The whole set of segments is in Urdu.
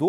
2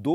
2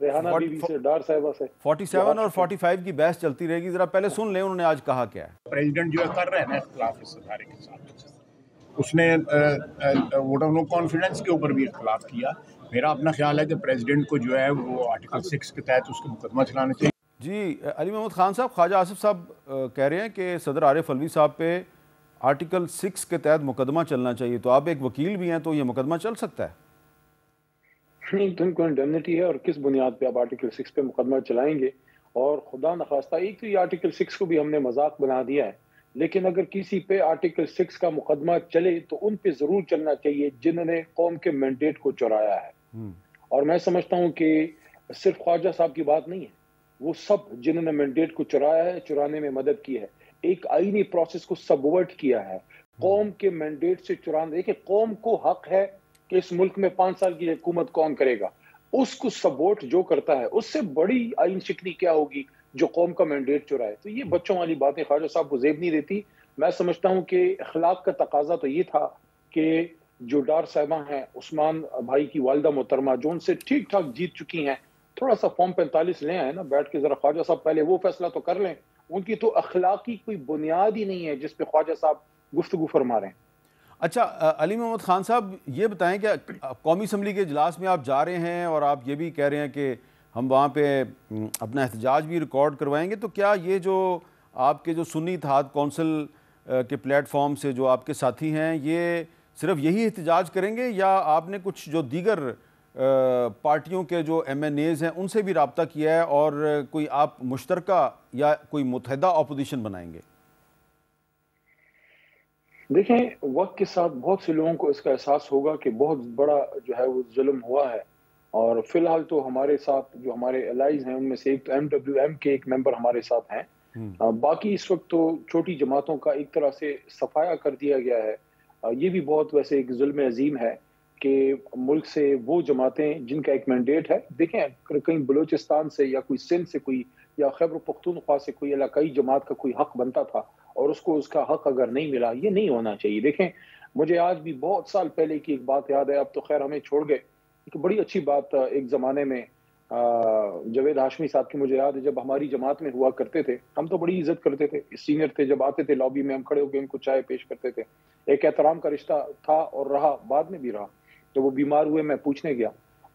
ریحانہ بیوی سے، ڈار صاحبہ سے 47 اور 45 کی بحث چلتی رہے گی. ذرا پہلے سن لیں انہوں نے آج کہا کیا ہے. پریزیڈنٹ جو ہے کر رہے ہیں نا اختلاف اس ادارے کے ساتھ. اس نے ووٹ آف نو کانفیڈنس کے اوپر بھی اختلاف کیا. میرا اپنا خیال ہے کہ پریزیڈنٹ کو جو ہے وہ آرٹیکل 6 کے تحت اس کو مقدمہ چلانا چاہیے. جی علی محمد خان صاحب، خواجہ آصف صاحب کہہ رہے ہیں کہ صدر عارف علوی صاحب پہ آرٹیکل 6 کے تحت مقدمہ چلنا چاہیے. تو آپ ایک وکیل بھی ہیں، تو یہ مقدمہ چل سکتا ہے؟ نہیں، تو ان کو انڈیمنٹی ہے، اور کس بنیاد پہ آپ آرٹیکل 6 پہ مقدمہ چلائیں گے؟ اور خدا نخواستہ ایک تو یہ آرٹیکل 6 کو بھی ہم نے مذاق بنا دیا ہے، لیکن اگر کسی پہ آرٹیکل 6 کا مقدمہ چلے تو ان پہ ضرور چلنا چاہیے جنہوں نے قوم کے مینڈیٹ کو چرایا ہے. اور میں سمجھتا ہوں کہ صرف خواجہ صاحب کی بات نہیں ہے، وہ سب جنہوں نے مینڈیٹ کو چرایا ہے، چرانے میں مدد کی ہے، ایک آئینی پروسیس کو سبورٹ کیا ہے، قوم کے مینڈیٹ سے چرانا. دیکھیں، قوم کو حق ہے کہ اس ملک میں 5 سال کی حکومت کون کرے گا، اس کو سپورٹ جو کرتا ہے اس سے بڑی آئین شکنی کیا ہوگی جو قوم کا مینڈیٹ چرائے. تو یہ بچوں والی باتیں خواجہ صاحب کو زیب نہیں دیتی. میں سمجھتا ہوں کہ اخلاق کا تقاضا تو یہ تھا کہ جو ڈار صاحبہ ہیں، عثمان بھائی کی والدہ محترمہ جو ان سے ٹھیک ٹھاک جیت چکی ہیں، تھوڑا سا فارم 45 لے آئے نا بیٹھ کے، ذرا خواجہ صاحب پہلے وہ فیصلہ تو کر لیں. ان کی تو اخلاقی کوئی بنیاد ہی نہیں ہے جس پہ خواجہ صاحب گفتگو فرما رہے ہیں. اچھا علی محمد خان صاحب، یہ بتائیں کہ قومی اسمبلی کے اجلاس میں آپ جا رہے ہیں اور آپ یہ بھی کہہ رہے ہیں کہ ہم وہاں پہ اپنا احتجاج بھی ریکارڈ کروائیں گے، تو کیا یہ جو آپ کے جو سنی اتحاد کونسل کے پلیٹ فارم سے جو آپ کے ساتھی ہیں، یہ صرف یہی احتجاج کریں گے، یا آپ نے کچھ جو دیگر پارٹیوں کے جو ایم این ایز ہیں ان سے بھی رابطہ کیا ہے اور کوئی آپ مشترکہ یا کوئی متحدہ اپوزیشن بنائیں گے؟ دیکھیں، وقت کے ساتھ بہت سے لوگوں کو اس کا احساس ہوگا کہ بہت بڑا جو ہے وہ ظلم ہوا ہے، اور فی الحال تو ہمارے ساتھ جو ہمارے الائز ہیں ان میں سے ایک تو MWM کے ایک ممبر ہمارے ساتھ ہیں. باقی اس وقت تو چھوٹی جماعتوں کا ایک طرح سے صفایا کر دیا گیا ہے. یہ بھی بہت ویسے ایک ظلم عظیم ہے کہ ملک سے وہ جماعتیں جن کا ایک مینڈیٹ ہے، دیکھیں کہیں بلوچستان سے یا کوئی سندھ سے کوئی یا خیبر پختونخوا سے کوئی علاقائی جماعت کا کوئی حق بنتا تھا اور اس کو اس کا حق اگر نہیں ملا، یہ نہیں ہونا چاہیے. دیکھیں، مجھے آج بھی بہت سال پہلے کی ایک بات یاد ہے، اب تو خیر ہمیں چھوڑ گئے. ایک بڑی اچھی بات ایک زمانے میں جاوید ہاشمی صاحب کی مجھے یاد ہے، جب ہماری جماعت میں ہوا کرتے تھے ہم تو بڑی عزت کرتے تھے، سینئر تھے، جب آتے تھے لابی میں ہم کھڑے ہو کے ان کو چائے پیش کرتے تھے. ایک احترام کا رشتہ تھا اور رہا، بعد میں بھی رہا. جب وہ بیمار ہوئے میں پوچھنے گیا،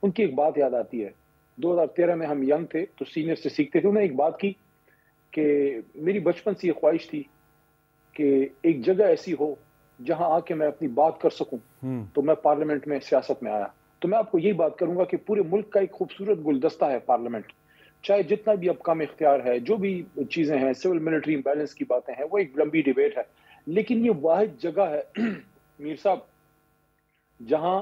ان کی ایک بات یاد آتی ہے. 2013 میں ہم ینگ تھے تو سینئر سے سیکھتے تھے. انہوں نے ایک بات کی کہ میری بچپن سے یہ خواہش تھی کہ ایک جگہ ایسی ہو جہاں آ کے میں اپنی بات کر سکوں. تو میں پارلیمنٹ میں سیاست میں آیا. تو میں آپ کو یہی بات کروں گا کہ پورے ملک کا ایک خوبصورت گلدستہ ہے پارلیمنٹ، چاہے جتنا بھی اب کام اختیار ہے، جو بھی چیزیں ہیں، سول ملٹری امبیلنس کی باتیں ہیں، وہ ایک لمبی ڈیبیٹ ہے، لیکن یہ واحد جگہ ہے میر صاحب جہاں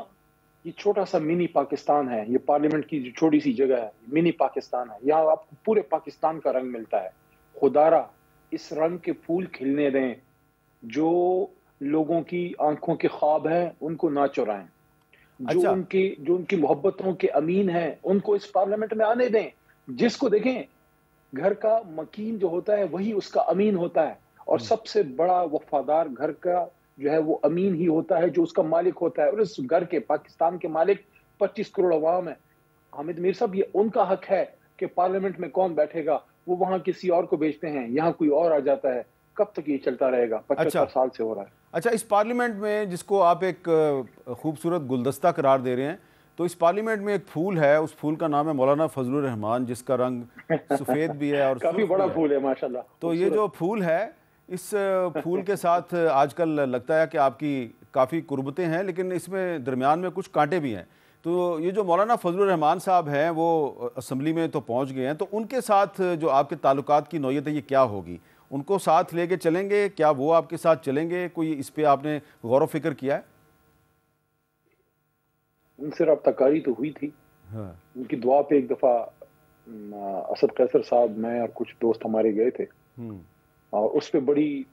یہ چھوٹا سا منی پاکستان ہے. یہ پارلیمنٹ کی جو چھوٹی سی جگہ ہے، منی پاکستان ہے. یہاں آپ کو پورے پاکستان کا رنگ ملتا ہے. خدارا اس رنگ کے پھول کھلنے دیں، جو لوگوں کی آنکھوں کے خواب ہیں ان کو نہ چرائیں، جو ان کی محبتوں کے امین ہیں ان کو اس پارلیمنٹ میں آنے دیں. جس کو دیکھیں، گھر کا مکین جو ہوتا ہے وہی اس کا امین ہوتا ہے، اور سب سے بڑا وفادار گھر کا جو ہے وہ امین ہی ہوتا ہے جو اس کا مالک ہوتا ہے. اور اس گھر کے پاکستان کے مالک 25 کروڑ عوام ہیں. حامد میر صاحب، یہ ان کا حق ہے کہ پارلیمنٹ میں کون بیٹھے گا، وہ وہاں کسی اور کو بھیجتے ہیں، یہاں کوئی اور آ جاتا ہے. کب تک یہ چلتا رہے گا؟ 75 سال سے ہو رہا ہے. اچھا، اس پارلیمنٹ میں جس کو آپ ایک خوبصورت گلدستہ قرار دے رہے ہیں، تو اس پارلیمنٹ میں ایک پھول ہے، اس پھول کا نام ہے مولانا فضل الرحمان، جس کا رنگ سفید بھی ہے اور کافی بڑا پھول ہے ماشاءاللہ. تو یہ جو پھول ہے، اس پھول کے ساتھ آج کل لگتا ہے کہ آپ کی کافی قربتیں ہیں، لیکن اس میں درمیان میں کچھ کانٹے بھی ہیں. تو یہ جو مولانا فضل الرحمان صاحب ہیں وہ اسمبلی میں تو پہنچ گئے ہیں، تو ان کے ساتھ جو آپ کے تعلقات کی نوعیت ہے یہ کیا ہوگی؟ ان کو ساتھ لے کے چلیں گے؟ کیا وہ آپ کے ساتھ چلیں گے؟ کوئی اس پہ آپ نے غور و فکر کیا ہے؟ ان سے رابطہ کاری تو ہوئی تھی. ان کی دعا پہ ایک دفعہ اسد قیصر صاحب، میں اور کچھ دوست ہمارے گئے تھے، اور اس پہ بڑی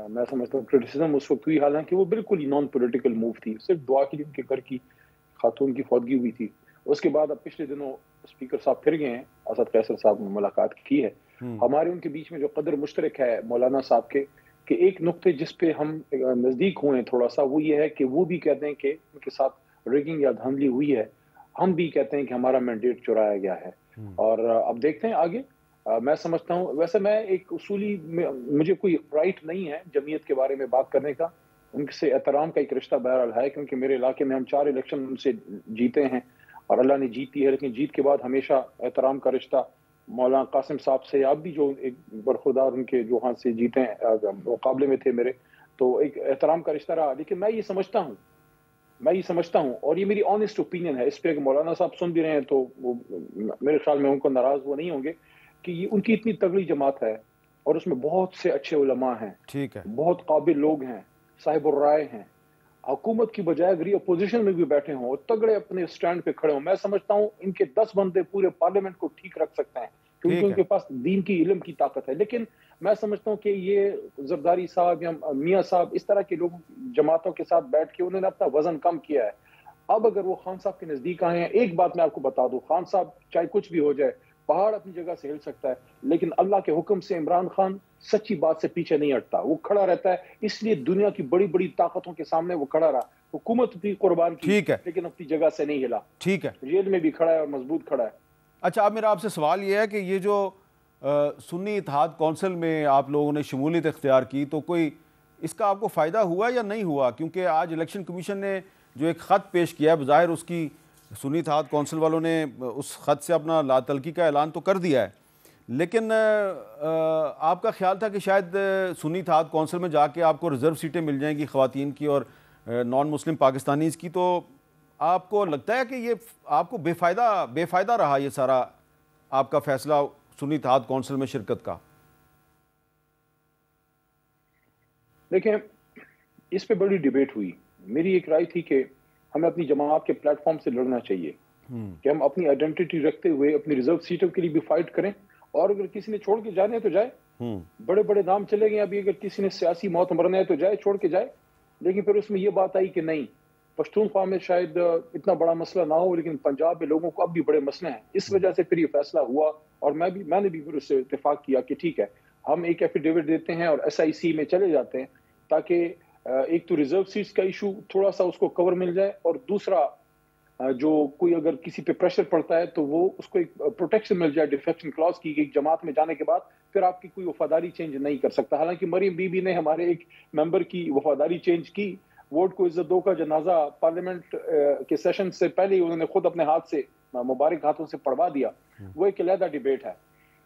میں سمجھتا ہوں کرٹیسزم اس وقت ہوئی، حالانکہ وہ بالکل ہی نان پولیٹیکل موو تھی، صرف دعا کے لیے ان کے گھر کی خاتون کی فوتگی ہوئی تھی. اس کے بعد اب پچھلے دنوں اسپیکر صاحب پھر گئے ہیں، اسد قیصر صاحب نے ملاقات کی ہے. ہمارے ان کے بیچ میں جو قدر مشترک ہے مولانا صاحب کے، کہ ایک نقطے جس پہ ہم نزدیک ہوئے ہیں تھوڑا سا، وہ یہ ہے کہ وہ بھی کہتے ہیں کہ ان کے ساتھ ریگنگ یا دھاندلی ہوئی ہے، ہم بھی کہتے ہیں کہ ہمارا مینڈیٹ چرایا گیا ہے. اور اب دیکھتے ہیں آگے. میں سمجھتا ہوں ویسے میں ایک اصولی مجھے کوئی رائٹ نہیں ہے جمعیت کے بارے میں بات کرنے کا. ان سے احترام کا ایک رشتہ بہرحال ہے کیونکہ میرے علاقے میں ہم 4 الیکشن ان سے جیتے ہیں اور اللہ نے جیتی ہے, لیکن جیت کے بعد ہمیشہ احترام کا رشتہ مولانا قاسم صاحب سے, آپ بھی جو ایک برخوردار ان کے جو ہاں سے جیتے ہیں مقابلے میں تھے میرے, تو ایک احترام کا رشتہ رہا. لیکن میں یہ سمجھتا ہوں اور یہ میری آنیسٹ اوپینین ہے, اس پہ مولانا صاحب سن بھی رہے ہیں تو وہ میرے خیال میں ان کو ناراض وہ نہیں ہوں گے کہ یہ ان کی اتنی تگڑی جماعت ہے اور اس میں بہت سے اچھے علماء ہیں, ٹھیک ہے, بہت قابل لوگ ہیں, صاحب الرائے ہیں. حکومت کی بجائے اگر یہ اپوزیشن میں بھی بیٹھے ہوں اور تگڑے اپنے سٹینڈ پہ کھڑے ہوں, میں سمجھتا ہوں ان کے 10 بندے پورے پارلیمنٹ کو ٹھیک رکھ سکتے ہیں کیونکہ ان کے پاس دین کی علم کی طاقت ہے. لیکن میں سمجھتا ہوں کہ یہ زرداری صاحب یا میاں صاحب اس طرح کے لوگ جماعتوں کے ساتھ بیٹھ کے انہوں نے اپنا وزن کم کیا ہے. اب اگر وہ خان صاحب کے نزدیک آئے ہیں, ایک بات میں آپ کو بتا دوں, خان صاحب چاہے کچھ بھی ہو جائے, پہاڑ اپنی جگہ سے ہل سکتا ہے, لیکن اللہ کے حکم سے عمران خان سچی بات سے پیچھے نہیں ہٹتا, وہ کھڑا رہتا ہے. اس لیے دنیا کی بڑی بڑی طاقتوں کے سامنے وہ کھڑا رہا. حکومت بھی قربان کی لیکن اپنی جگہ سے نہیں ہلا. ٹھیک ہے, جیل میں بھی کھڑا ہے اور مضبوط کھڑا ہے. اچھا, اب میرا آپ سے سوال یہ ہے کہ یہ جو سنی اتحاد کونسل میں آپ لوگوں نے شمولیت اختیار کی, تو کوئی اس کا آپ کو فائدہ ہوا یا نہیں ہوا؟ کیونکہ آج الیکشن کمیشن نے جو ایک خط پیش کیا ہے, بظاہر اس کی سنی اتحاد کونسل والوں نے اس خط سے اپنا لا تلقی کا اعلان تو کر دیا ہے, لیکن آپ کا خیال تھا کہ شاید سنی اتحاد کونسل میں جا کے آپ کو ریزرو سیٹیں مل جائیں گی خواتین کی اور نان مسلم پاکستانیز کی, تو آپ کو لگتا ہے کہ یہ آپ کو بے فائدہ رہا یہ سارا آپ کا فیصلہ سنی اتحاد کونسل میں شرکت کا؟ دیکھیں, اس پہ بڑی ڈیبیٹ ہوئی. میری ایک رائے تھی کہ ہمیں اپنی جماعت کے پلیٹ فارم سے لڑنا چاہیے کہ ہم اپنی آئیڈینٹی رکھتے ہوئے اپنی ریزرو سیٹوں کے لیے بھی فائٹ کریں, اور اگر کسی نے چھوڑ کے جانے تو جائے. بڑے بڑے نام چلے گئے, ابھی اگر کسی نے سیاسی موت مرنا ہے تو جائے, چھوڑ کے جائے. لیکن پھر اس میں یہ بات آئی کہ نہیں, پشتونخوا میں شاید اتنا بڑا مسئلہ نہ ہو لیکن پنجاب میں لوگوں کو اب بھی بڑے مسئلے ہیں. اس وجہ سے پھر یہ فیصلہ ہوا, اور میں نے بھی پھر اس سے اتفاق کیا کہ ٹھیک ہے, ہم ایک ایفیڈیوٹ دیتے ہیں اور SIC میں چلے جاتے ہیں تاکہ ایک تو ریزرو سیٹس کا ایشو تھوڑا سا اس کو کور مل جائے, اور دوسرا جو کوئی اگر کسی پہ پریشر پڑتا ہے تو وہ اس کو ایک پروٹیکشن مل جائے ڈیفیکشن کلاس کی, ایک جماعت میں جانے کے بعد پھر آپ کی کوئی وفاداری چینج نہیں کر سکتا. حالانکہ مریم بی بی نے ہمارے ایک ممبر کی وفاداری چینج کی, ووٹ کو عزت دو کا جنازہ پارلیمنٹ کے سیشن سے پہلے انہوں نے خود اپنے ہاتھ سے مبارک ہاتھوں سے پڑھوا دیا. وہ ایک علیحدہ ڈیبیٹ ہے.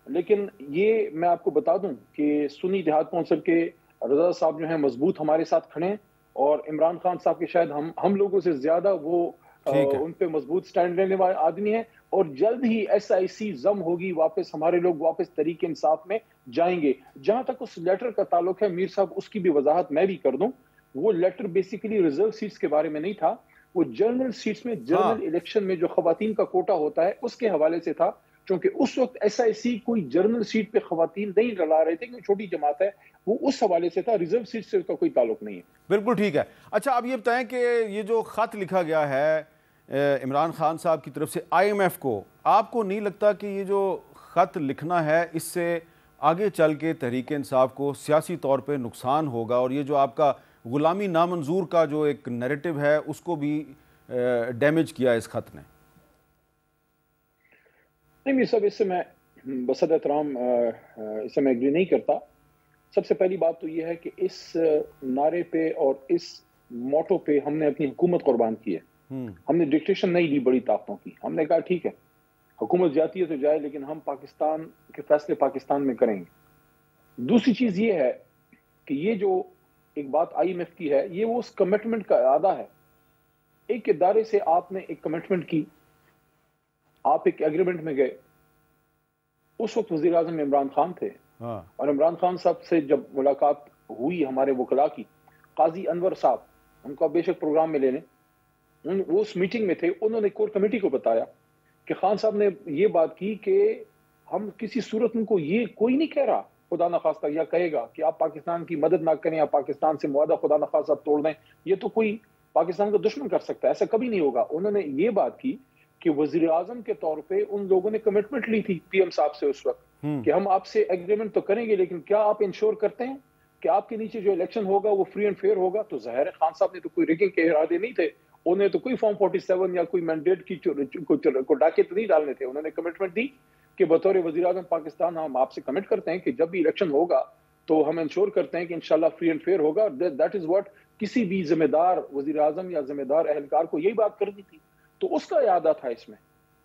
لیکن یہ میں آپ کو بتا دوں کہ سنی اتحاد کونسل کے رضا صاحب جو ہیں مضبوط ہمارے ساتھ کھڑے ہیں, اور عمران خان صاحب کے شاید ہم لوگوں سے زیادہ وہ ان پہ مضبوط سٹینڈ لینے والے آدمی ہیں, اور جلد ہی SIC ضم ہوگی واپس, ہمارے لوگ واپس تحریک انصاف میں جائیں گے. جہاں تک اس لیٹر کا تعلق ہے میر صاحب, اس کی بھی وضاحت میں بھی کر دوں. وہ لیٹر بیسیکلی ریزرو سیٹس کے بارے میں نہیں تھا, وہ جنرل سیٹس میں جنرل الیکشن میں جو خواتین کا کوٹا ہوتا ہے اس کے حوالے سے تھا, کیونکہ اس وقت SIC کوئی جنرل سیٹ پہ خواتین نہیں ڈلا رہے تھے, کیونکہ چھوٹی جماعت ہے, وہ اس حوالے سے تھا. ریزرو سیٹ سے اس کا کوئی تعلق نہیں ہے. بالکل ٹھیک ہے. اچھا, اب یہ بتائیں کہ یہ جو خط لکھا گیا ہے عمران خان صاحب کی طرف سے IMF کو, آپ کو نہیں لگتا کہ یہ جو خط لکھنا ہے اس سے آگے چل کے تحریک انصاف کو سیاسی طور پہ نقصان ہوگا, اور یہ جو آپ کا غلامی نامنظور کا جو ایک نیریٹو ہے اس کو بھی ڈیمیج کیا اس خط نے؟ نہیں سب اس سے میں بصد احترام اس سے میں ایگری نہیں کرتا. سب سے پہلی بات تو یہ ہے کہ اس نعرے پہ اور اس موٹو پہ ہم نے اپنی حکومت قربان کی ہے. ہم نے ڈکٹیشن نہیں لی بڑی طاقتوں کی. ہم نے کہا ٹھیک ہے حکومت جاتی ہے تو جائے, لیکن ہم پاکستان کے فیصلے پاکستان میں کریں گے. دوسری چیز یہ ہے کہ یہ جو ایک بات IMF کی ہے, یہ وہ اس کمٹمنٹ کا اعادہ ہے. ایک ادارے سے آپ نے ایک کمٹمنٹ کی, آپ ایک ایگریمنٹ میں گئے. اس وقت وزیر اعظم عمران خان تھے, اور عمران خان صاحب سے جب ملاقات ہوئی ہمارے وکلاء کی, قاضی انور صاحب, ان کو بے شک پروگرام میں لے لیں, وہ اس میٹنگ میں تھے. انہوں نے کور کمیٹی کو بتایا کہ خان صاحب نے یہ بات کی کہ ہم کسی صورت ان کو یہ کوئی نہیں کہہ رہا خدا نخواستہ یا کہے گا کہ آپ پاکستان کی مدد نہ کریں یا پاکستان سے معاہدہ خدا نخواستہ توڑ دیں, یہ تو کوئی پاکستان کا دشمن کر سکتا ہے, ایسا کبھی نہیں ہوگا. انہوں نے یہ بات کی کہ وزیر اعظم کے طور پہ ان لوگوں نے کمٹمنٹ لی تھی PM صاحب سے اس وقت کہ ہم آپ سے ایگریمنٹ تو کریں گے, لیکن کیا آپ انشور کرتے ہیں کہ آپ کے نیچے جو الیکشن ہوگا وہ فری اینڈ فیئر ہوگا؟ تو ظاہر ہے خان صاحب نے تو کوئی ریگنگ کے ارادے نہیں تھے, انہیں تو کوئی فارم 47 یا کوئی مینڈیٹ کی کو ڈاکے تو نہیں ڈالنے تھے. انہوں نے کمٹمنٹ دی کہ بطور وزیر اعظم پاکستان ہم آپ سے کمٹ کرتے ہیں کہ جب بھی الیکشن ہوگا تو ہم انشور کرتے ہیں کہ انشاءاللہ فری اینڈ فیئر ہوگا. دیٹ از واٹ کسی بھی ذمہ دار وزیر اعظم یا ذمہ دار اہلکار کو یہی بات کرنی تھی. تو اس کا ارادہ تھا اس میں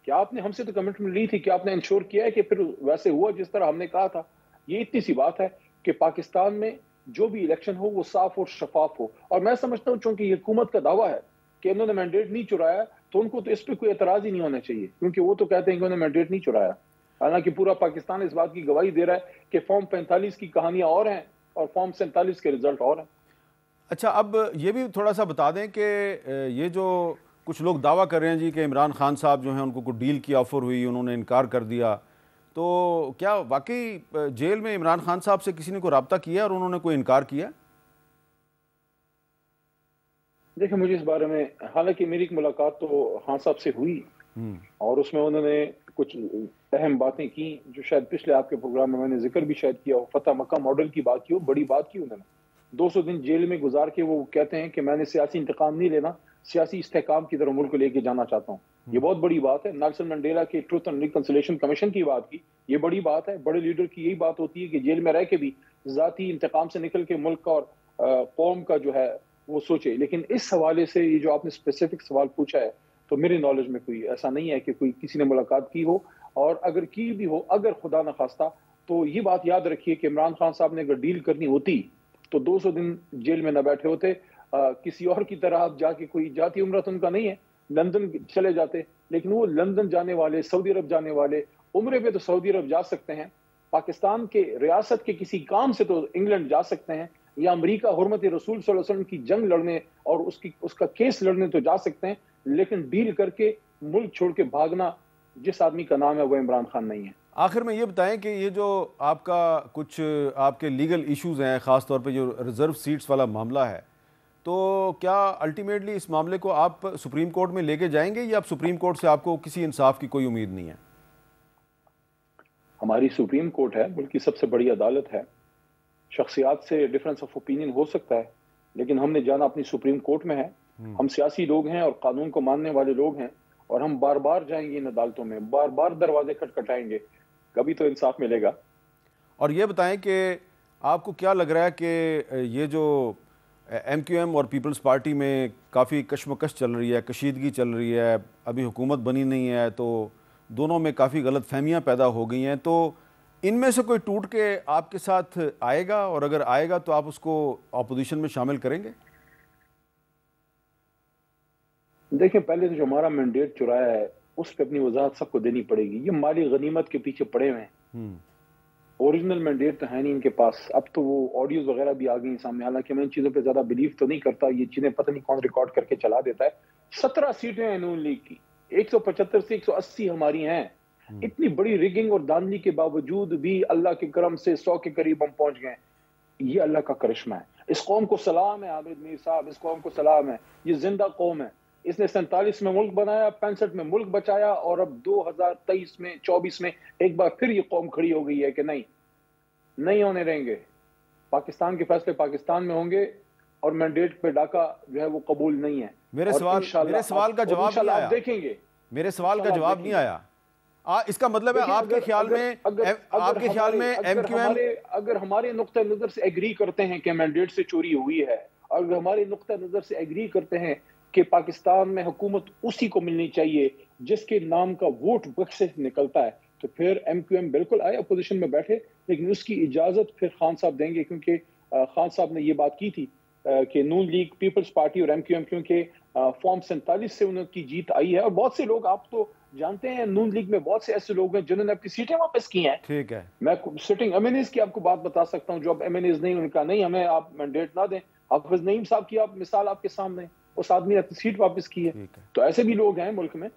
کہ آپ نے ہم سے تو کمٹمنٹ لی تھی کہ آپ نے انشور کیا ہے کہ پھر ویسے ہوا جس طرح ہم نے کہا تھا. یہ اتنی سی بات ہے کہ پاکستان میں جو بھی الیکشن ہو وہ صاف اور شفاف ہو. اور میں سمجھتا ہوں چونکہ یہ حکومت کا دعویٰ ہے کہ انہوں نے مینڈیٹ نہیں چرایا تو ان کو تو اس پہ کوئی اعتراض ہی نہیں ہونا چاہیے, کیونکہ وہ تو کہتے ہیں کہ انہوں نے مینڈیٹ نہیں چرایا. حالانکہ پورا پاکستان اس بات کی گواہی دے رہا ہے کہ فارم 45 کی کہانیاں اور ہیں اور فارم 47 کے رزلٹ اور ہیں. اچھا, اب یہ بھی تھوڑا سا بتا دیں کہ یہ جو کچھ لوگ دعویٰ کر رہے ہیں جی کہ عمران خان صاحب جو ہیں ان کو کوئی ڈیل کی آفر ہوئی, انہوں نے انکار کر دیا, تو کیا واقعی جیل میں عمران خان صاحب سے کسی نے کوئی رابطہ کیا اور انہوں نے کوئی انکار کیا؟ دیکھیں مجھے اس بارے میں, حالانکہ میری ایک ملاقات تو خان صاحب سے ہوئی اور اس میں انہوں نے کچھ اہم باتیں کی جو شاید پچھلے آپ کے پروگرام میں میں نے ذکر بھی شاید کیا ہو. فتح مکہ ماڈل کی بات کی ہو, بڑی بات کی انہوں نے. 200 دن جیل میں گزار کے وہ کہتے ہیں کہ میں نے سیاسی انتقام نہیں لینا, سیاسی استحکام کی طرف ملک کو لے کے جانا چاہتا ہوں. یہ بہت بڑی بات ہے. نیلسن منڈیلا کے ٹروتھ اینڈ ریکنسیلیشن کمیشن کی بات کی, یہ بڑی بات ہے. بڑے لیڈر کی یہی بات ہوتی ہے کہ جیل میں رہ کے بھی ذاتی انتقام سے نکل کے ملک کا اور قوم کا جو ہے وہ سوچے. لیکن اس حوالے سے یہ جو آپ نے اسپیسیفک سوال پوچھا ہے تو میرے نالج میں کوئی ایسا نہیں ہے کہ کوئی کسی نے ملاقات کی ہو, اور اگر کی بھی ہو, اگر خدا نخواستہ, تو یہ بات یاد رکھیے کہ عمران خان صاحب نے اگر ڈیل کرنی ہوتی تو 200 دن جیل میں نہ بیٹھے ہوتے. کسی اور کی طرح آپ جا کے کوئی جاتی عمرت ان کا نہیں ہے, لندن چلے جاتے. لیکن وہ لندن جانے والے, سعودی عرب جانے والے, عمرے پہ تو سعودی عرب جا سکتے ہیں, پاکستان کے ریاست کے کسی کام سے تو انگلینڈ جا سکتے ہیں, یا امریکہ حرمت رسول صلی اللہ علیہ وسلم کی جنگ لڑنے اور اس کا کیس لڑنے تو جا سکتے ہیں. لیکن ڈیل کر کے ملک چھوڑ کے بھاگنا جس آدمی کا نام ہے وہ عمران خان نہیں ہے. آخر میں یہ بتائیں کہ یہ جو آپ کا کچھ آپ کے لیگل ایشوز ہیں, خاص طور پہ جو ریزرو سیٹس والا معاملہ ہے, تو کیا الٹیمیٹلی اس معاملے کو آپ سپریم کورٹ میں لے کے جائیں گے یا اب سپریم کورٹ سے آپ کو کسی انصاف کی کوئی امید نہیں ہے؟ ہماری سپریم کورٹ ہے, ملک کی سب سے بڑی عدالت ہے. شخصیات سے ڈفرینس آف اوپینین ہو سکتا ہے, لیکن ہم نے جانا اپنی سپریم کورٹ میں ہے. ہم سیاسی لوگ ہیں اور قانون کو ماننے والے لوگ ہیں, اور ہم بار بار جائیں گے ان عدالتوں میں, بار بار دروازے کھٹکھٹائیں گے, کبھی تو انصاف ملے گا. اور یہ بتائیں کہ آپ کو کیا لگ رہا ہے کہ یہ جو ایم کیو ایم اور پیپلز پارٹی میں کافی کشمکش چل رہی ہے, کشیدگی چل رہی ہے, ابھی حکومت بنی نہیں ہے, تو دونوں میں کافی غلط فہمیاں پیدا ہو گئی ہیں, تو ان میں سے کوئی ٹوٹ کے آپ کے ساتھ آئے گا, اور اگر آئے گا تو آپ اس کو اپوزیشن میں شامل کریں گے؟ دیکھیں, پہلے تو جو ہمارا مینڈیٹ چرایا ہے اس پہ اپنی وضاحت سب کو دینی پڑے گی. یہ مالی غنیمت کے پیچھے پڑے ہوئے ہیں, اوریجنل مینڈیٹ تو ہے نہیں ان کے پاس. اب تو وہ آڈیوز وغیرہ بھی آ گئی سامنے, حالانکہ میں ان چیزوں پہ زیادہ بلیو تو نہیں کرتا, یہ چیزیں پتہ نہیں کون ریکارڈ کر کے چلا دیتا ہے. 17 سیٹیں ہیں نون لیگ کی, 175 سے 180 ہماری ہیں. اتنی بڑی ریگنگ اور دھاندلی کے باوجود بھی اللہ کے کرم سے 100 کے قریب ہم پہنچ گئے. یہ اللہ کا کرشمہ ہے. اس قوم کو سلام ہے عابد میر صاحب, اس قوم کو سلام ہے. یہ زندہ قوم ہے. اس نے 47 میں ملک بنایا, 65 میں ملک بچایا, اور اب 2023 میں 24 میں ایک بار پھر یہ قوم کھڑی ہو گئی ہے کہ نہیں ہونے دیں گے. پاکستان کے فیصلے پاکستان میں ہوں گے, اور مینڈیٹ پہ ڈاکہ جو ہے وہ قبول نہیں ہے. میرے سوال کا جواب نہیں آیا. دیکھیں گے, میرے سوال کا جواب نہیں آیا. اس کا مطلب ہے آپ کے خیال میں ایم کیو ایم اگر ہمارے نقطہ نظر سے ایگری کرتے ہیں کہ مینڈیٹ سے چوری ہوئی ہے, اگر ہمارے نقطہ نظر سے ایگری کرتے ہیں کہ پاکستان میں حکومت اسی کو ملنی چاہیے جس کے نام کا ووٹ بکس سے نکلتا ہے, تو پھر ایم کیو ایم بالکل آئے, اپوزیشن میں بیٹھے, لیکن اس کی اجازت پھر خان صاحب دیں گے, کیونکہ خان صاحب نے یہ بات کی تھی کہ نون لیگ, پیپلز پارٹی اور ایم کیو ایم, کیونکہ فارم 47 سے ان کی جیت آئی ہے. اور بہت سے لوگ, آپ تو جانتے ہیں نون لیگ میں بہت سے ایسے لوگ ہیں جنہوں نے اپنی سیٹیں واپس کی ہیں. ٹھیک ہے, میں سٹنگ ایم این ایز کی آپ کو بات بتا سکتا ہوں, جو اب ایم این ایز نہیں, ان کا نہیں, ہمیں آپ مینڈیٹ نہ دیں. حافظ نعیم صاحب کی آپ مثال آپ کے سامنے, اس آدمی نے اپنی سیٹ واپس کی ہے. تو ایسے بھی لوگ ہیں ملک میں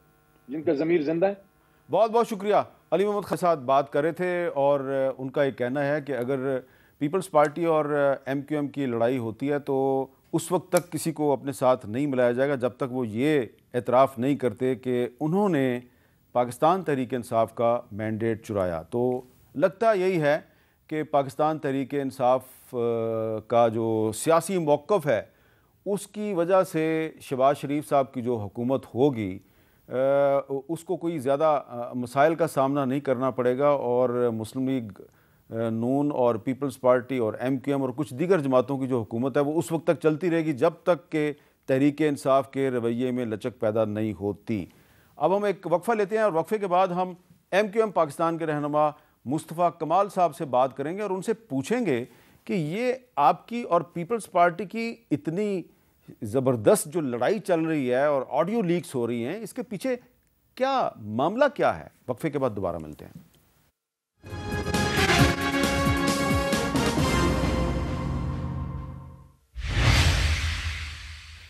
جن کا ضمیر زندہ ہے. بہت بہت شکریہ. علی محمد خان صاحب بات کر رہے تھے, اور ان کا یہ کہنا ہے کہ اگر پیپلز پارٹی اور ایم کیو ایم کی لڑائی ہوتی ہے تو اس وقت تک کسی کو اپنے ساتھ نہیں ملایا جائے گا جب تک وہ یہ اعتراف نہیں کرتے کہ انہوں نے پاکستان تحریک انصاف کا مینڈیٹ چرایا. تو لگتا یہی ہے کہ پاکستان تحریک انصاف کا جو سیاسی موقف ہے اس کی وجہ سے شہباز شریف صاحب کی جو حکومت ہوگی اس کو کوئی زیادہ مسائل کا سامنا نہیں کرنا پڑے گا، اور مسلم لیگ نون اور پیپلز پارٹی اور ایم کیو ایم اور کچھ دیگر جماعتوں کی جو حکومت ہے وہ اس وقت تک چلتی رہے گی جب تک کہ تحریک انصاف کے رویے میں لچک پیدا نہیں ہوتی۔ اب ہم ایک وقفہ لیتے ہیں، اور وقفے کے بعد ہم ایم کیو ایم پاکستان کے رہنما مصطفیٰ کمال صاحب سے بات کریں گے اور ان سے پوچھیں گے کہ یہ آپ کی اور پیپلز پارٹی کی اتنی زبردست جو لڑائی چل رہی ہے اور آڈیو لیکس ہو رہی ہیں، اس کے پیچھے کیا معاملہ کیا ہے؟ وقفے کے بعد دوبارہ ملتے ہیں۔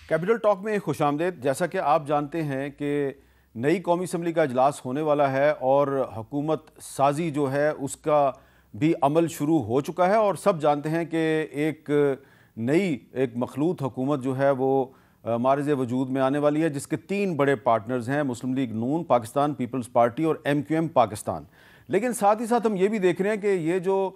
کیپٹل ٹاک میں خوش آمدید۔ جیسا کہ آپ جانتے ہیں کہ نئی قومی اسمبلی کا اجلاس ہونے والا ہے اور حکومت سازی جو ہے اس کا بھی عمل شروع ہو چکا ہے، اور سب جانتے ہیں کہ ایک نئی مخلوط حکومت جو ہے وہ معرض وجود میں آنے والی ہے، جس کے 3 بڑے پارٹنرز ہیں، مسلم لیگ نون پاکستان، پیپلز پارٹی اور ایم کیو ایم پاکستان۔ لیکن ساتھ ہی ساتھ ہم یہ بھی دیکھ رہے ہیں کہ یہ جو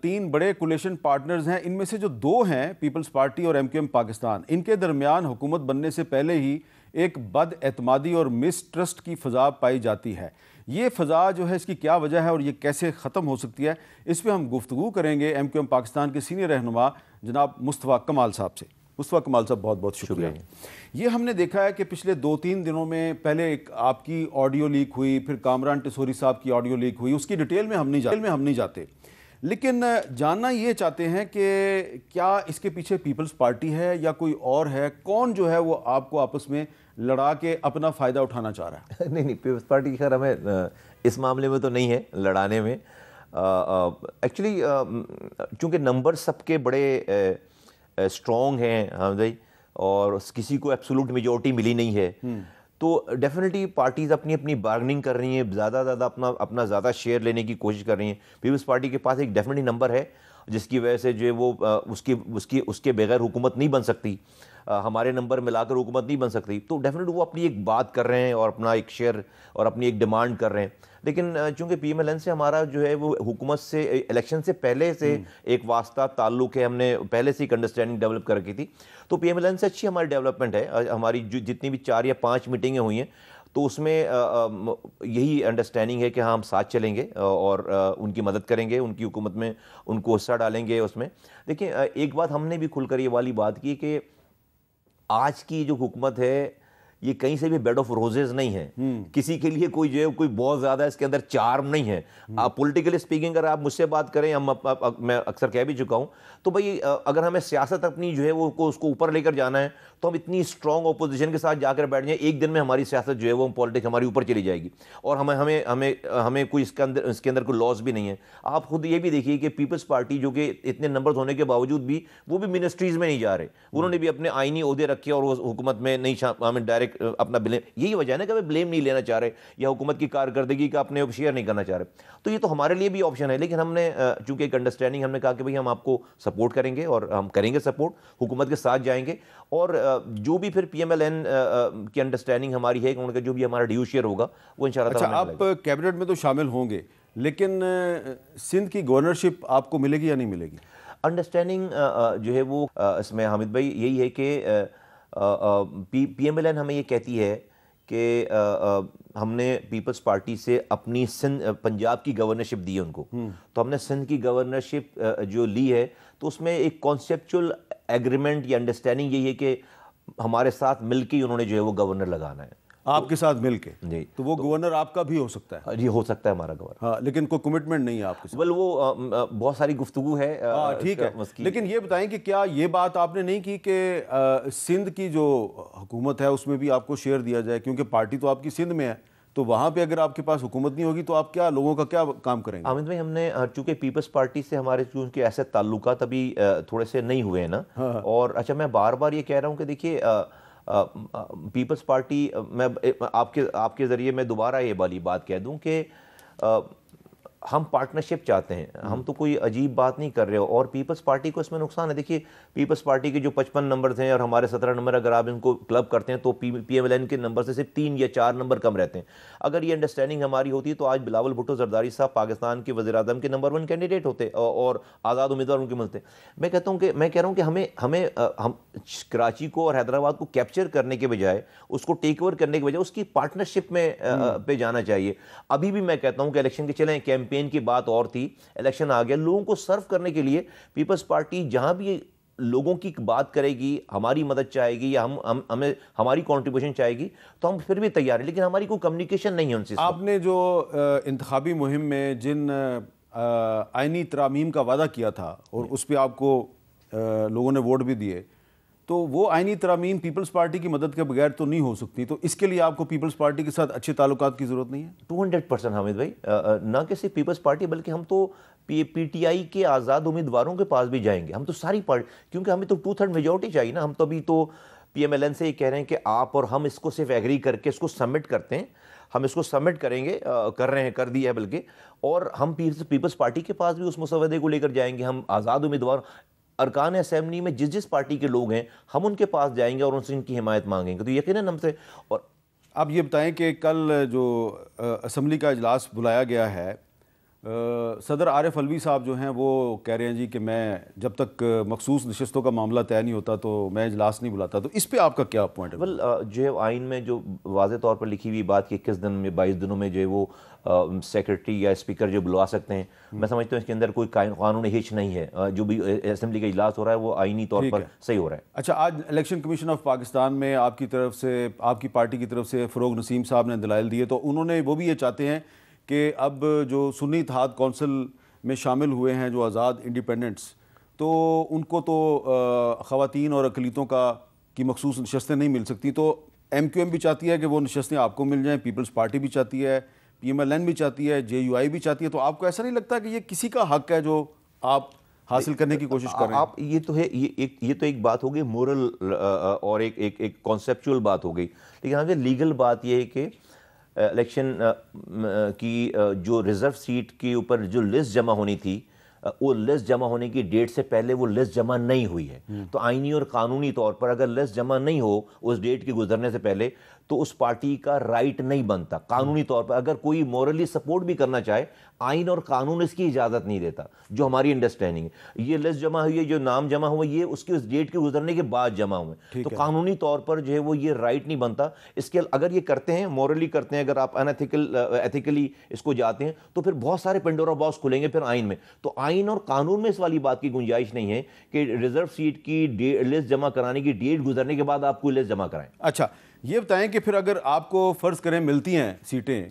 3 بڑے کولیشن پارٹنرز ہیں، ان میں سے جو 2 ہیں پیپلز پارٹی اور ایم کیو ایم پاکستان، ان کے درمیان حکومت بننے سے پہلے ہی ایک بد اعتمادی اور مسٹرسٹ کی فضا پائی جاتی ہے۔ یہ فضا جو ہے اس کی کیا وجہ ہے اور یہ کیسے ختم ہو سکتی ہے، اس پہ ہم گفتگو کریں گے ایم کیو ایم پاکستان کے سینئر رہنما جناب مصطفیٰ کمال صاحب سے۔ مصطفیٰ کمال صاحب بہت بہت شکریہ۔ یہ ہم نے دیکھا ہے کہ پچھلے 2-3 دنوں میں پہلے ایک آپ کی آڈیو لیک ہوئی، پھر کامران ٹسوری صاحب کی آڈیو لیک ہوئی، اس کی ڈیٹیل میں ہم نہیں جاتے، لیکن جاننا یہ چاہتے ہیں کہ کیا اس کے پیچھے پیپلز پارٹی ہے یا کوئی اور ہے؟ کون جو ہے وہ آپ کو آپس میں لڑا کے اپنا فائدہ اٹھانا چاہ رہا ہے؟ نہیں پیپلز پارٹی خیر ہمیں اس معاملے میں تو نہیں ہے لڑانے میں۔ ایکچولی چونکہ نمبر سب کے بڑے اسٹرانگ ہیں اور کسی کو ایبسولوٹ میجورٹی ملی نہیں ہے، تو ڈیفینیٹلی پارٹیز اپنی اپنی بارگننگ کر رہی ہیں، زیادہ اپنا زیادہ شیئر لینے کی کوشش کر رہی ہیں۔ پیپلز پارٹی کے پاس ایک ڈیفینیٹلی نمبر ہے جس کی وجہ سے جو ہے وہ اس کے بغیر حکومت نہیں بن سکتی، ہمارے نمبر ملا کر حکومت نہیں بن سکتی، تو ڈیفینیٹلی وہ اپنی ایک بات کر رہے ہیں اور اپنا ایک شیئر اور اپنی ایک ڈیمانڈ کر رہے ہیں۔ لیکن چونکہ پی ایم ایل این سے ہمارا جو ہے وہ حکومت سے الیکشن سے پہلے سے ایک واسطہ تعلق ہے، ہم نے پہلے سے ایک انڈرسٹینڈنگ ڈیولپ کر رکھی تھی، تو پی ایم ایل این سے اچھی ہماری ڈیولپمنٹ ہے۔ ہماری جتنی بھی 4 یا 5 میٹنگیں ہوئی ہیں تو اس میں یہی انڈرسٹینڈنگ ہے کہ ہاں ہم ساتھ چلیں گے اور ان کی مدد کریں گے، ان کی حکومت میں ان کو حصہ ڈالیں گے اس میں۔ دیکھیں ایک بات ہم نے بھی کھل کر یہ والی بات کی کہ آج کی جو حکومت ہے یہ کہیں سے بھی بیڈ آف روزز نہیں ہے، کسی کے لیے کوئی جو ہے کوئی بہت زیادہ اس کے اندر چارم نہیں ہے۔ آپ پولیٹیکلی اسپیکنگ اگر آپ مجھ سے بات کریں، میں اکثر کہہ بھی چکا ہوں، تو بھائی اگر ہمیں سیاست اپنی جو ہے وہ اس کو اوپر لے کر جانا ہے تو ہم اتنی اسٹرانگ اپوزیشن کے ساتھ جا کر بیٹھ جائیں، ایک دن میں ہماری سیاست جو ہے وہ پولیٹکس ہماری اوپر چلی جائے گی، اور ہمیں کوئی اس کے اندر کوئی لاس بھی نہیں ہے۔ آپ خود یہ بھی دیکھیے کہ پیپلز پارٹی جو کہ اتنے نمبرز ہونے کے باوجود بھی وہ بھی منسٹریز میں نہیں جا رہے، انہوں نے بھی اپنے آئینی عہدے رکھے اور وہ حکومت میں نہیں ہمیں ڈائریکٹ اپنا بلیم، یہی وجہ ہے نا کہ ہمیں بلیم نہیں لینا چاہ رہے یا حکومت کی کارکردگی کا اپنے شیئر نہیں کرنا چاہ رہے، تو یہ تو ہمارے لیے بھی آپشن ہے۔ لیکن ہم نے چونکہ ایک انڈرسٹینڈنگ ہم نے کہا کہ بھئی ہم آپ کو سپورٹ کریں گے اور ہم کریں گے سپورٹ، حکومت کے ساتھ جائیں گے، اور جو بھی پھر پی ایم ایل این کی انڈرسٹینڈنگ ہماری ہے کہ ان کا جو بھی ہمارا ڈیو شیئر ہوگا وہ انشاءاللہ اچھا، آپ کیبنٹ میں تو شامل ہوں گے، لیکن سندھ کی گورنرشپ آپ کو ملے گی یا نہیں ملے گی؟ انڈرسٹینڈنگ جو ہے وہ اس میں حامد بھائی یہی ہے کہ پی ایم ایل این ہمیں یہ کہتی ہے کہ ہم نے پیپلز پارٹی سے اپنی پنجاب کی گورنرشپ دی ہے ان کو، تو ہم نے سندھ کی گورنرشپ جو لی ہے تو اس میں ایک کانسیپچول ایگریمنٹ یا انڈرسٹینڈنگ یہی ہے کہ ہمارے ساتھ مل کے انہوں نے جو ہے وہ گورنر لگانا ہے، آپ کے ساتھ مل کے؟ جی، تو وہ گورنر آپ کا بھی ہو سکتا ہے؟ جی ہو سکتا ہے ہمارا گورنر، ہاں، لیکن کوئی کمٹمنٹ نہیں ہے آپ کے ساتھ؟ بل وہ بہت ساری گفتگو ہے۔ ٹھیک ہے، لیکن یہ بتائیں کہ کیا یہ بات آپ نے نہیں کی کہ سندھ کی جو حکومت ہے اس میں بھی آپ کو شیئر دیا جائے، کیونکہ پارٹی تو آپ کی سندھ میں ہے، تو وہاں پہ اگر آپ کے پاس حکومت نہیں ہوگی تو آپ کیا لوگوں کا کیا کام کریں گے؟ حامد بھائی ہم نے چونکہ پیپلز پارٹی سے ہمارے چونکہ ایسے تعلقات ابھی تھوڑے سے نہیں ہوئے ہیں نا، اور اچھا میں بار بار یہ کہہ رہا ہوں کہ دیکھیے پیپلز پارٹی، میں آپ کے ذریعے میں دوبارہ یہ والی بات کہہ دوں کہ ہم پارٹنرشپ چاہتے ہیں, ہم تو کوئی عجیب بات نہیں کر رہے ہو. اور پیپلز پارٹی کو اس میں نقصان ہے. دیکھیے پیپلز پارٹی کے جو 55 نمبر ہیں اور ہمارے 17 نمبر, اگر آپ ان کو کلب کرتے ہیں تو پی ایم ایل این کے نمبر سے صرف 3 یا 4 نمبر کم رہتے ہیں. اگر یہ انڈرسٹینڈنگ ہماری ہوتی تو آج بلاول بھٹو زرداری صاحب پاکستان کے وزیر اعظم کے نمبر 1 کینڈیڈیٹ ہوتے اور آزاد امیدوار ان کے ملتے. میں کہتا ہوں کہ میں کہہ رہا ہوں کہ ہم کراچی کو اور حیدرآباد کو کیپچر کرنے کے بجائے, اس کو ٹیک اوور کرنے کے بجائے اس کی پارٹنرشپ میں پہ جانا چاہیے. ابھی بھی میں کہتا ہوں کہ الیکشن کے چلیں کیمپین کی بات اور تھی, الیکشن آ گیا, لوگوں کو سرو کرنے کے لیے پیپلز پارٹی جہاں بھی لوگوں کی بات کرے گی, ہماری مدد چاہے گی یا ہمیں ہماری کنٹریبیوشن چاہے گی تو ہم پھر بھی تیار ہیں, لیکن ہماری کوئی کمیونیکیشن نہیں ہے ان سے. آپ نے جو انتخابی مہم میں جن آئینی ترامیم کا وعدہ کیا تھا اور اس پہ آپ کو لوگوں نے ووٹ بھی دیے, تو وہ آئینی ترامیم پیپلز پارٹی کی مدد کے بغیر تو نہیں ہو سکتی, تو اس کے لیے آپ کو پیپلز پارٹی کے ساتھ اچھے تعلقات کی ضرورت نہیں ہے؟ 200% حامد بھائی, نہ کہ صرف پیپلز پارٹی بلکہ ہم تو پی ٹی آئی کے آزاد امیدواروں کے پاس بھی جائیں گے. ہم تو ساری پارٹی, کیونکہ ہمیں تو 2/3 میجورٹی چاہیے نا. ہم تو ابھی تو پی ایم ایل این سے یہ کہہ رہے ہیں کہ آپ اور ہم اس کو صرف ایگری کر کے اس کو سبمٹ کرتے ہیں, ہم اس کو سبمٹ کریں گے, کر رہے ہیں, کر دیا ہے بلکہ, اور ہم پیپلز پارٹی کے پاس بھی اس مسودے کو لے کر جائیں گے. ہم آزاد امیدوار ارکان اسمبلی میں جس پارٹی کے لوگ ہیں ہم ان کے پاس جائیں گے اور ان سے ان کی حمایت مانگیں گے. تو یقیناً ہم سے. اور آپ یہ بتائیں کہ کل جو اسمبلی کا اجلاس بلایا گیا ہے, صدر عارف علوی صاحب جو ہیں وہ کہہ رہے ہیں جی کہ میں جب تک مخصوص نشستوں کا معاملہ طے نہیں ہوتا تو میں اجلاس نہیں بلاتا, تو اس پہ آپ کا کیا پوائنٹ ہے؟ جو ہے آئین میں جو واضح طور پر لکھی ہوئی بات کہ 21 دن میں 22 دنوں میں جو ہے وہ سیکرٹری یا اسپیکر جو بلوا سکتے ہیں, میں سمجھتا ہوں اس کے اندر کوئی قانونی ہچ نہیں ہے. جو بھی اسمبلی کا اجلاس ہو رہا ہے وہ آئینی طور پر صحیح ہو رہا ہے. اچھا, آج الیکشن کمیشن آف پاکستان میں آپ کی طرف سے, آپ کی پارٹی کی طرف سے فروغ نسیم صاحب نے دلائل دیے, تو انہوں نے وہ بھی یہ چاہتے ہیں کہ اب جو سنی اتحاد کونسل میں شامل ہوئے ہیں جو آزاد انڈیپینڈنٹس, تو ان کو تو خواتین اور اقلیتوں کی مخصوص نشستیں نہیں مل سکتی, تو ایم کیو ایم بھی چاہتی ہے کہ وہ نشستیں آپ کو مل جائیں, پیپلز پارٹی بھی چاہتی ہے, پی ایم ایل این بھی چاہتی ہے, جے یو آئی بھی چاہتی ہے. تو آپ کو ایسا نہیں لگتا کہ یہ کسی کا حق ہے جو آپ حاصل کرنے کی کوشش کر رہے ہیں؟ آپ یہ تو ہے, یہ تو ایک بات ہو گئی مورل اور ایک کانسیپچول بات ہو گئی, لیکن ہاں لیگل بات یہ ہے کہ الیکشن کی جو ریزرو سیٹ کے اوپر جو لسٹ جمع ہونی تھی, وہ لسٹ جمع ہونے کی ڈیٹ سے پہلے وہ لسٹ جمع نہیں ہوئی ہے. تو آئینی اور قانونی طور پر اگر لسٹ جمع نہیں ہو اس ڈیٹ کے گزرنے سے پہلے تو اس پارٹی کا رائٹ نہیں بنتا قانونی طور پر. اگر کوئی مورلی سپورٹ بھی کرنا چاہے, آئین اور قانون اس کی اجازت نہیں دیتا, جو ہماری انڈرسٹینڈنگ ہے. یہ لسٹ جمع ہوئی ہے, جو نام جمع ہوئے, یہ اس ڈیٹ کے گزرنے کے بعد جمع ہوئے, تو قانونی طور پر جو ہے وہ یہ رائٹ نہیں بنتا. اس کے اگر یہ کرتے ہیں, مورلی کرتے ہیں, اگر آپ ایتھیکلی اس کو جاتے ہیں تو پھر بہت سارے پنڈورا باکس کھلیں گے پھر آئین میں. تو آئین اور قانون میں اس والی بات کی گنجائش نہیں ہے کہ ریزرو سیٹ کی لسٹ جمع کرانے کی ڈیٹ گزرنے کے بعد آپ کوئی لسٹ جمع کرائیں. اچھا, یہ بتائیں کہ پھر اگر آپ کو فرض کریں ملتی ہیں سیٹیں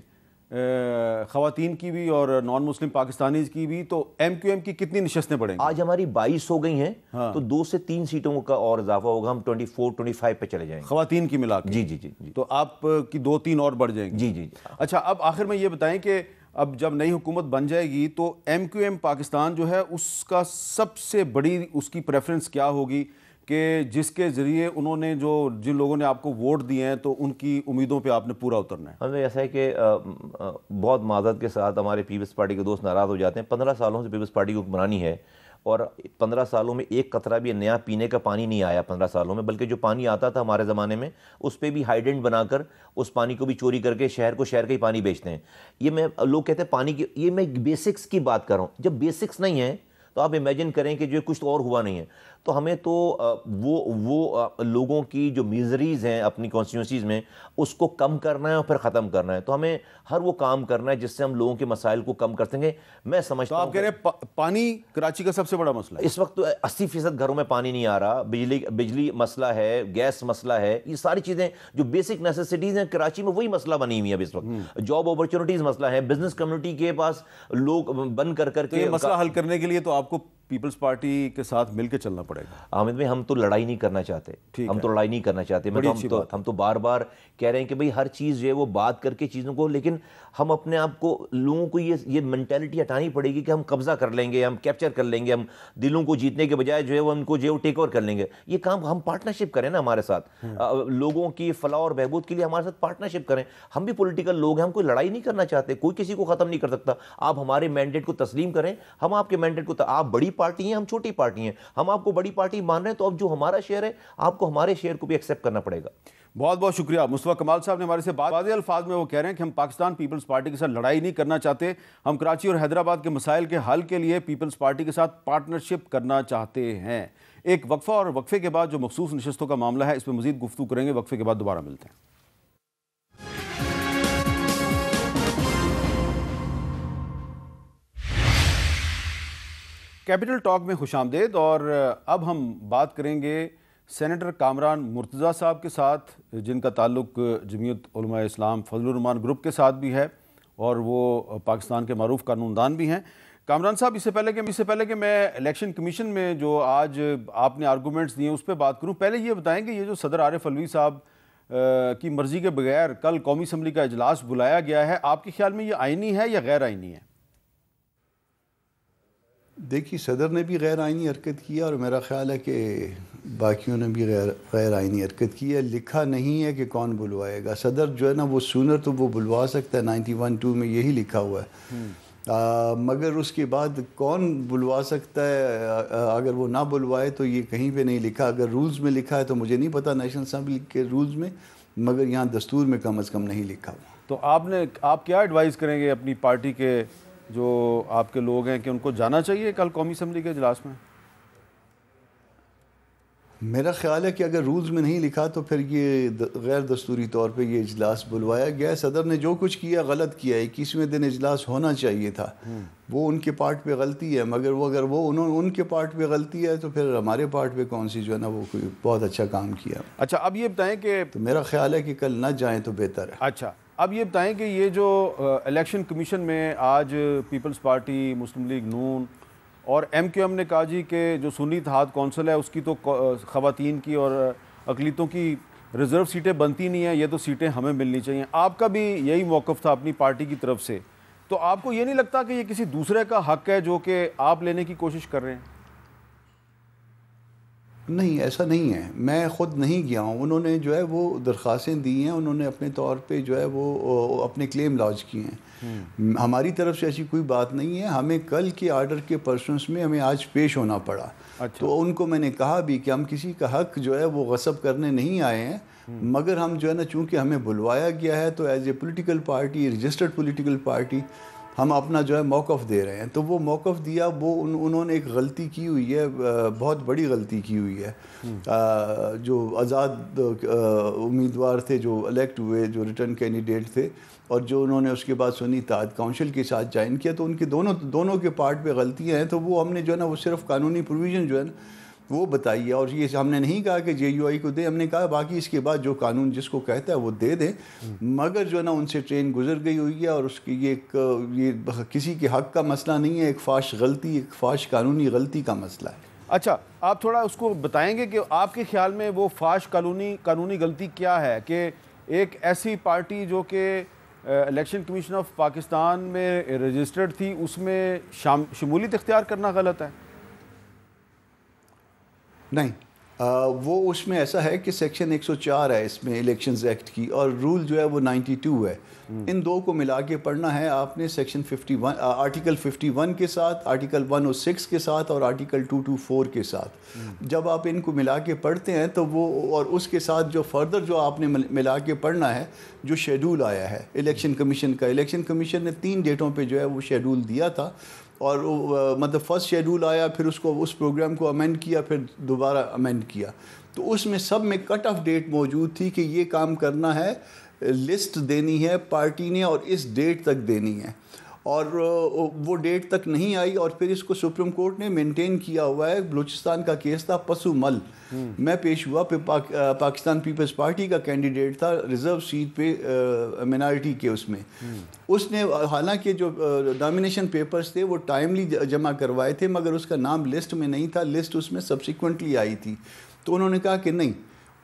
خواتین کی بھی اور نان مسلم پاکستانیز کی بھی, تو ایم کیو ایم کی کتنی نشستیں پڑیں گی؟ آج ہماری 22 ہو گئی ہیں, تو 2 سے 3 سیٹوں کا اور اضافہ ہوگا, ہم 24-25 پہ چلے جائیں گے خواتین کی ملا کے. جی, تو آپ کی 2-3 اور بڑھ جائیں گی. جی. اچھا, اب آخر میں یہ بتائیں کہ اب جب نئی حکومت بن جائے گی تو ایم کیو ایم پاکستان جو ہے اس کا سب سے بڑی اس کی پریفرنس کیا ہوگی کہ جس کے ذریعے انہوں نے جن لوگوں نے آپ کو ووٹ دیے ہیں تو ان کی امیدوں پہ آپ نے پورا اترنا ہے؟ ہمیں ایسا ہے کہ بہت معذرت کے ساتھ ہمارے پیپلز پارٹی کے دوست ناراض ہو جاتے ہیں. 15 سالوں سے پیپلز پارٹی کو حکمرانی ہے اور 15 سالوں میں ایک قطرہ بھی نیا پینے کا پانی نہیں آیا 15 سالوں میں, بلکہ جو پانی آتا تھا ہمارے زمانے میں اس پہ بھی ہائیڈنٹ بنا کر اس پانی کو بھی چوری کر کے شہر کا ہی پانی بیچتے ہیں. یہ لوگ کہتے ہیں پانی کی, یہ میں بیسکس کی بات کر رہا ہوں. جب بیسکس نہیں ہیں تو آپ امیجن کریں کہ جو کچھ اور ہوا نہیں ہے. تو ہمیں تو وہ لوگوں کی جو میزریز ہیں اپنی کانسٹیٹیوئنسیز میں اس کو کم کرنا ہے اور پھر ختم کرنا ہے. تو ہمیں ہر وہ کام کرنا ہے جس سے ہم لوگوں کے مسائل کو کم کر سکیں. میں سمجھتا ہوں آپ کہہ رہے ہیں پانی کراچی کا سب سے بڑا مسئلہ ہے اس وقت. 80% گھروں میں پانی نہیں آ رہا, بجلی مسئلہ ہے, گیس مسئلہ ہے, یہ ساری چیزیں جو بیسک نیسیسٹیز ہیں کراچی میں وہی مسئلہ بنی ہوئی ہے اب اس وقت. جاب اپرچونٹیز مسئلہ ہے, بزنس کمیونٹی کے پاس لوگ بند کر کے یہ مسئلہ حل کرنے کے لیے تو آپ کو پیپلز پارٹی کے ساتھ مل کے چلنا پڑے گا؟ حامد بھائی ہم تو لڑائی نہیں کرنا چاہتے، ہم تو لڑائی نہیں کرنا چاہتے، ہم تو بار بار کہہ رہے ہیں کہ بھئی ہر چیز جو ہے وہ بات کر کے چیزوں کو، لیکن ہم اپنے آپ کو لوگوں کو یہ مینٹیلٹی ہٹانی پڑے گی کہ ہم قبضہ کر لیں گے، ہم کیپچر کر لیں گے، ہم دلوں کو جیتنے کے بجائے جو ہے وہ ان کو جو ہے ٹیک اوور کر لیں گے۔ یہ کام ہم پارٹنرشپ کریں نا ہمارے ساتھ، لوگوں کی فلاح اور بہبود کے لیے ہمارے ساتھ پارٹنرشپ کریں۔ ہم بھی پولیٹیکل لوگ ہیں، ہم کوئی لڑائی نہیں کرنا چاہتے، کوئی کسی کو ختم نہیں کر سکتا۔ آپ ہمارے مینڈیٹ کو تسلیم کریں، ہم آپ کے مینڈیٹ کو، آپ بڑی پارٹی ہیں، ہم چھوٹی پارٹی ہیں، ہم آپ کو بڑی پارٹی مان رہے ہیں، تو اب جو ہمارا شیئر ہے آپ کو ہمارے شیئر کو بھی ایکسیپٹ کرنا پڑے گا۔ بہت بہت شکریہ۔ مصطفیٰ کمال صاحب نے ہمارے سے واضح الفاظ میں وہ کہہ رہے ہیں کہ ہم پاکستان پیپلز پارٹی کے ساتھ لڑائی نہیں کرنا چاہتے، ہم کراچی اور حیدرآباد کے مسائل کے حل کے لیے پیپلز پارٹی کے ساتھ پارٹنرشپ کرنا چاہتے ہیں۔ ایک وقفہ، اور وقفے کے بعد جو مخصوص نشستوں کا معاملہ ہے اس پہ مزید گفتگو کریں گے۔ وقفے کے بعد دوبارہ ملتے ہیں۔ کیپٹل ٹاک میں خوش آمدید، اور اب ہم بات کریں گے سینیٹر کامران مرتضیٰ صاحب کے ساتھ، جن کا تعلق جمعیت علماء اسلام فضل الرحمان گروپ کے ساتھ بھی ہے، اور وہ پاکستان کے معروف قانون دان بھی ہیں۔ کامران صاحب، اس سے پہلے کہ میں الیکشن کمیشن میں جو آج آپ نے آرگومنٹس دیے اس پہ بات کروں، پہلے یہ بتائیں کہ یہ جو صدر عارف علوی صاحب کی مرضی کے بغیر کل قومی اسمبلی کا اجلاس بلایا گیا ہے، آپ کے خیال میں یہ آئینی ہے یا غیر آئینی ہے؟ دیکھیے، صدر نے بھی غیر آئینی حرکت کی ہے، اور میرا خیال ہے کہ باقیوں نے بھی غیر آئینی حرکت کی ہے۔ لکھا نہیں ہے کہ کون بلوائے گا۔ صدر جو ہے نا وہ سونر تو وہ بلوا سکتا ہے، 91(2) میں یہی لکھا ہوا ہے، مگر اس کے بعد کون بلوا سکتا ہے اگر وہ نہ بلوائے تو یہ کہیں پہ نہیں لکھا۔ اگر رولز میں لکھا ہے تو مجھے نہیں پتا نیشنل اسمبلی کے رولز میں، مگر یہاں دستور میں کم از کم نہیں لکھا ہوا۔ تو آپ کیا ایڈوائز کریں گے اپنی پارٹی کے جو آپ کے لوگ ہیں کہ ان کو جانا چاہیے کل قومی اسمبلی کے اجلاس میں؟ میرا خیال ہے کہ اگر رولز میں نہیں لکھا تو پھر یہ غیر دستوری طور پہ یہ اجلاس بلوایا گیا ہے۔ صدر نے جو کچھ کیا غلط کیا ہے، 21ویں دن اجلاس ہونا چاہیے تھا، وہ ان کے پارٹ پہ غلطی ہے، مگر وہ اگر وہ ان کے پارٹ پہ غلطی ہے تو پھر ہمارے پارٹ پہ کون سی جو ہے نا وہ کوئی بہت اچھا کام کیا۔ اچھا، اب یہ بتائیں کہ تو میرا خیال ہے کہ کل نہ جائیں تو بہتر ہے۔ اچھا، اب یہ بتائیں کہ یہ جو الیکشن کمیشن میں آج پیپلز پارٹی، مسلم لیگ نون اور MQM نے کہا جی کہ جو سنی اتحاد کونسل ہے اس کی تو خواتین کی اور اقلیتوں کی ریزرو سیٹیں بنتی نہیں ہیں، یہ تو سیٹیں ہمیں ملنی چاہیے۔ آپ کا بھی یہی موقف تھا اپنی پارٹی کی طرف سے، تو آپ کو یہ نہیں لگتا کہ یہ کسی دوسرے کا حق ہے جو کہ آپ لینے کی کوشش کر رہے ہیں؟ نہیں، ایسا نہیں ہے، میں خود نہیں گیا ہوں، انہوں نے جو ہے وہ درخواستیں دی ہیں، انہوں نے اپنے طور پہ جو ہے وہ اپنے کلیم لاج کیے ہیں۔ ہماری طرف سے ایسی کوئی بات نہیں ہے، ہمیں کل کے آرڈر کے پرسنس میں ہمیں آج پیش ہونا پڑا۔ تو ان کو میں نے کہا بھی کہ ہم کسی کا حق جو ہے وہ غصب کرنے نہیں آئے ہیں، مگر ہم جو ہے نا چونکہ ہمیں بلوایا گیا ہے تو as a political party, registered political party, ہم اپنا جو ہے موقف دے رہے ہیں۔ تو وہ موقف دیا، وہ انہوں نے ایک غلطی کی ہوئی ہے، بہت بڑی غلطی کی ہوئی ہے۔ جو آزاد امیدوار تھے جو الیکٹ ہوئے، جو ریٹرن کینڈیڈیٹ تھے، اور جو انہوں نے اس کے بعد سنی اتحاد کونسل کے ساتھ جوائن کیا، تو ان کے دونوں کے پارٹ پہ غلطیاں ہیں۔ تو وہ ہم نے جو ہے نا وہ صرف قانونی پروویژن جو ہے نا وہ بتائی ہے، اور یہ ہم نے نہیں کہا کہ JUI کو دے، ہم نے کہا باقی اس کے بعد جو قانون جس کو کہتا ہے وہ دے دیں، مگر جو ہے نا ان سے ٹرین گزر گئی ہوئی ہے، اور اس کی یہ کسی کے حق کا مسئلہ نہیں ہے، ایک فاش غلطی، ایک فاش قانونی غلطی کا مسئلہ ہے۔ اچھا، آپ تھوڑا اس کو بتائیں گے کہ آپ کے خیال میں وہ فاش قانونی غلطی کیا ہے کہ ایک ایسی پارٹی جو کہ الیکشن کمیشن آف پاکستان میں رجسٹرڈ تھی اس میں شمولیت اختیار کرنا غلط ہے؟ نہیں، وہ اس میں ایسا ہے کہ سیکشن 104 ہے اس میں الیکشنز ایکٹ کی، اور رول جو ہے وہ 92 ہے۔ ان دو کو ملا کے پڑھنا ہے آپ نے، سیکشن 51 آرٹیکل 51 کے ساتھ، آرٹیکل 106 کے ساتھ، اور آرٹیکل 224 کے ساتھ۔ جب آپ ان کو ملا کے پڑھتے ہیں تو وہ، اور اس کے ساتھ جو فردر جو آپ نے ملا کے پڑھنا ہے، جو شیڈول آیا ہے الیکشن کمیشن کا، الیکشن کمیشن نے 3 ڈیٹوں پہ جو ہے وہ شیڈول دیا تھا، اور مطلب فرسٹ شیڈول آیا، پھر اس پروگرام کو امینڈ کیا، پھر دوبارہ امینڈ کیا، تو اس میں سب میں کٹ آف ڈیٹ موجود تھی کہ یہ کام کرنا ہے، لسٹ دینی ہے پارٹی نے اور اس ڈیٹ تک دینی ہے۔ اور وہ ڈیٹ تک نہیں آئی، اور پھر اس کو سپریم کورٹ نے مینٹین کیا ہوا ہے. بلوچستان کا کیس تھا پسو مل، میں پیش ہوا، پھر پاکستان پیپلز پارٹی کا کینڈیڈیٹ تھا ریزرو سیٹ پہ منارٹی کے، اس نے حالانکہ جو نامینیشن پیپرز تھے وہ ٹائملی جمع کروائے تھے، مگر اس کا نام لسٹ میں نہیں تھا، لسٹ اس میں سبسیکوینٹلی آئی تھی. تو انہوں نے کہا کہ نہیں،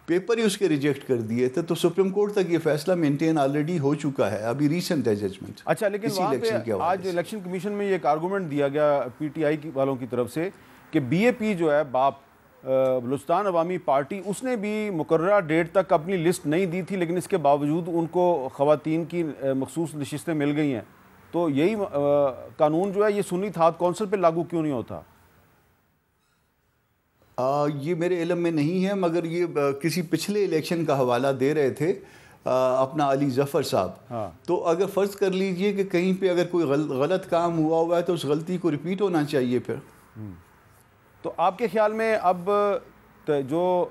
پیپر ہی اس کے ریجیکٹ کر دیے تھے. تو سپریم کورٹ تک یہ فیصلہ مینٹین آلریڈی ہو چکا ہے، ابھی ریسنٹ ہے ججمنٹ. اچھا، لیکن وہاں پہ آج الیکشن کمیشن میں یہ ایک آرگومنٹ دیا گیا پی ٹی آئی والوں کی طرف سے کہ بی اے پی جو ہے باپ بلوچستان عوامی پارٹی، اس نے بھی مقررہ ڈیٹ تک اپنی لسٹ نہیں دی تھی، لیکن اس کے باوجود ان کو خواتین کی مخصوص نشستیں مل گئی ہیں. تو یہی قانون جو ہے یہ سنی اتحاد کونسل پہ لاگو کیوں نہیں ہوتا؟ یہ میرے علم میں نہیں ہے، مگر یہ کسی پچھلے الیکشن کا حوالہ دے رہے تھے اپنا علی ظفر صاحب. تو اگر فرض کر لیجئے کہ کہیں پہ اگر کوئی غلط کام ہوا ہے تو اس غلطی کو ریپیٹ ہونا چاہیے پھر. تو آپ کے خیال میں اب جو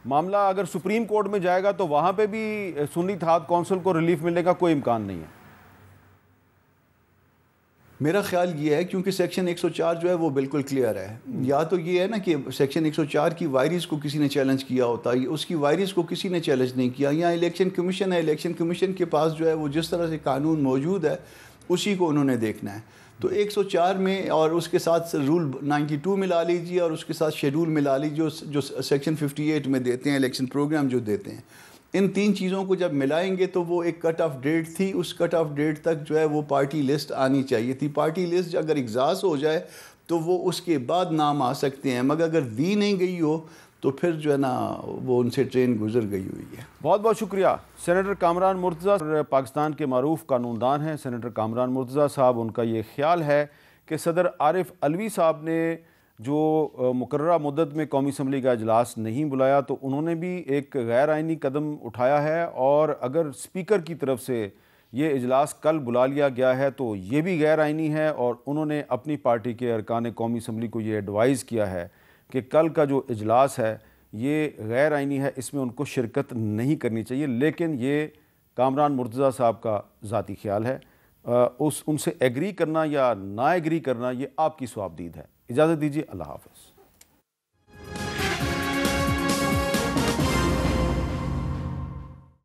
معاملہ اگر سپریم کورٹ میں جائے گا تو وہاں پہ بھی سنی اتحاد کونسل کو ریلیف ملنے کا کوئی امکان نہیں ہے؟ میرا خیال یہ ہے کیونکہ سیکشن 104 جو ہے وہ بالکل کلیئر ہے. یا تو یہ ہے نا کہ سیکشن 104 کی وائریز کو کسی نے چیلنج کیا ہوتا ہے، اس کی وائریز کو کسی نے چیلنج نہیں کیا. یا الیکشن کمیشن ہے، الیکشن کمیشن کے پاس جو ہے وہ جس طرح سے قانون موجود ہے اسی کو انہوں نے دیکھنا ہے. تو 104 میں اور اس کے ساتھ رول 92 ملا لیجیے اور اس کے ساتھ شیڈول ملا لیجیے جو سیکشن 58 میں دیتے ہیں، الیکشن پروگرام جو دیتے ہیں. ان تین چیزوں کو جب ملائیں گے تو وہ ایک کٹ آف ڈیٹ تھی، اس کٹ آف ڈیٹ تک جو ہے وہ پارٹی لسٹ آنی چاہیے تھی. پارٹی لسٹ اگر اگزاس ہو جائے تو وہ اس کے بعد نام آ سکتے ہیں، مگر اگر دی نہیں گئی ہو تو پھر جو ہے نا وہ ان سے ٹرین گزر گئی ہوئی ہے. بہت بہت شکریہ. سینیٹر کامران مرتضیٰ پاکستان کے معروف قانون دان ہیں. سینیٹر کامران مرتضیٰ صاحب، ان کا یہ خیال ہے کہ صدر عارف علوی صاحب نے جو مقررہ مدت میں قومی اسمبلی کا اجلاس نہیں بلایا تو انہوں نے بھی ایک غیر آئینی قدم اٹھایا ہے، اور اگر اسپیکر کی طرف سے یہ اجلاس کل بلا لیا گیا ہے تو یہ بھی غیر آئینی ہے. اور انہوں نے اپنی پارٹی کے ارکان قومی اسمبلی کو یہ ایڈوائز کیا ہے کہ کل کا جو اجلاس ہے یہ غیر آئینی ہے، اس میں ان کو شرکت نہیں کرنی چاہیے. لیکن یہ کامران مرتضیٰ صاحب کا ذاتی خیال ہے، ان سے ایگری کرنا یا نا ایگری کرنا یہ آپ کی صوابدید ہے. اجازت دیجیے، اللہ حافظ.